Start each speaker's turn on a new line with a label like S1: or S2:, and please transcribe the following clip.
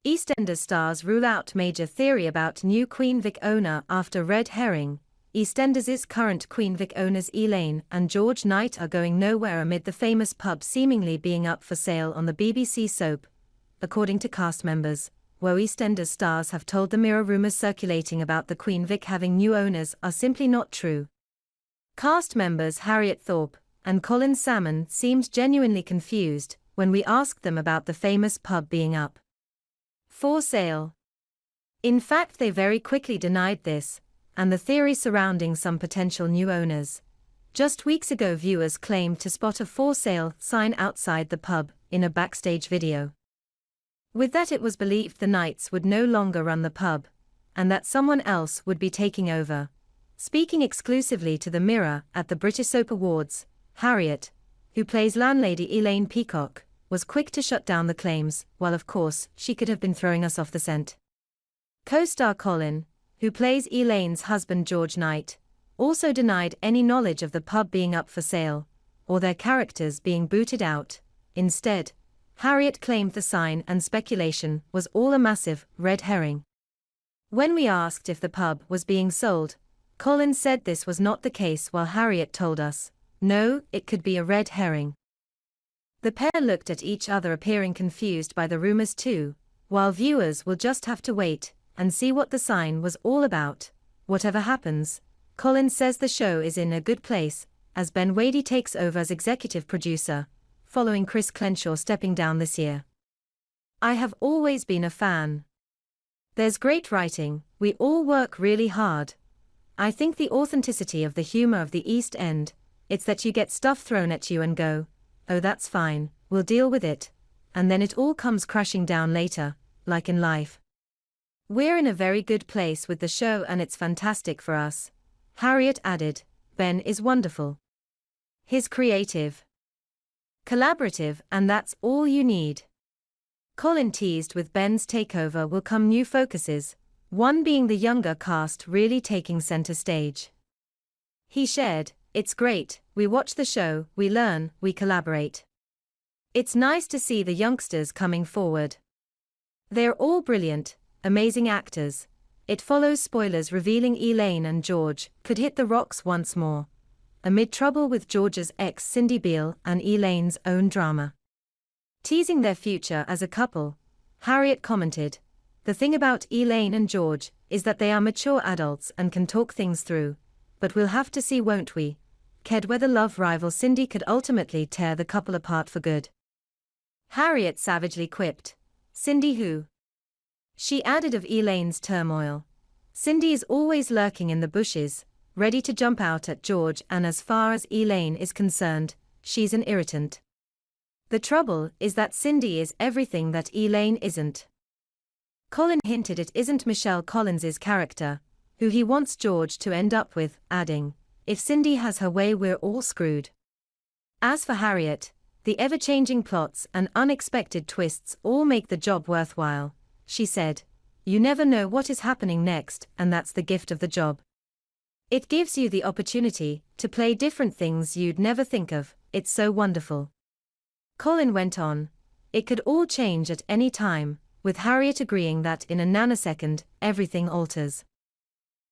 S1: EastEnders stars rule out major theory about new Queen Vic owner after red herring. EastEnders' current Queen Vic owners Elaine and George Knight are going nowhere amid the famous pub seemingly being up for sale on the BBC soap. According to cast members, where EastEnders stars have told the Mirror rumors circulating about the Queen Vic having new owners are simply not true. Cast members Harriet Thorpe and Colin Salmon seemed genuinely confused when we asked them about the famous pub being up for sale. In fact, they very quickly denied this, and the theory surrounding some potential new owners. Just weeks ago, viewers claimed to spot a for sale sign outside the pub in a backstage video. With that, it was believed the Knights would no longer run the pub, and that someone else would be taking over. Speaking exclusively to the Mirror at the British Soap Awards, Harriet, who plays landlady Elaine Peacock, was quick to shut down the claims, while of course, she could have been throwing us off the scent. Co-star Colin, who plays Elaine's husband George Knight, also denied any knowledge of the pub being up for sale, or their characters being booted out. Instead, Harriet claimed the sign and speculation was all a massive red herring. When we asked if the pub was being sold, Colin said this was not the case, while Harriet told us, no, it could be a red herring. The pair looked at each other, appearing confused by the rumors too, while viewers will just have to wait and see what the sign was all about. Whatever happens, Colin says the show is in a good place, as Ben Wadey takes over as executive producer, following Chris Crenshaw stepping down this year. I have always been a fan. There's great writing, we all work really hard. I think the authenticity of the humor of the East End, it's that you get stuff thrown at you and go, oh that's fine, we'll deal with it, and then it all comes crashing down later, like in life. We're in a very good place with the show and it's fantastic for us. Harriet added, Ben is wonderful. He's creative, collaborative, and that's all you need. Colin teased with Ben's takeover will come new focuses, one being the younger cast really taking center stage. He shared, it's great, we watch the show, we learn, we collaborate. It's nice to see the youngsters coming forward. They're all brilliant, amazing actors. It follows spoilers revealing Elaine and George could hit the rocks once more, amid trouble with George's ex Cindy Beale and Elaine's own drama. Teasing their future as a couple, Harriet commented, the thing about Elaine and George is that they are mature adults and can talk things through, but we'll have to see, won't we? Ked whether love rival Cindy could ultimately tear the couple apart for good. Harriet savagely quipped, Cindy who? She added of Elaine's turmoil, Cindy is always lurking in the bushes, ready to jump out at George, and as far as Elaine is concerned, she's an irritant. The trouble is that Cindy is everything that Elaine isn't. Colin hinted it isn't Michelle Collins's character, who he wants George to end up with, adding, if Cindy has her way we're all screwed. As for Harriet, the ever-changing plots and unexpected twists all make the job worthwhile, she said. You never know what is happening next, and that's the gift of the job. It gives you the opportunity to play different things you'd never think of, it's so wonderful. Colin went on, it could all change at any time, with Harriet agreeing that in a nanosecond, everything alters.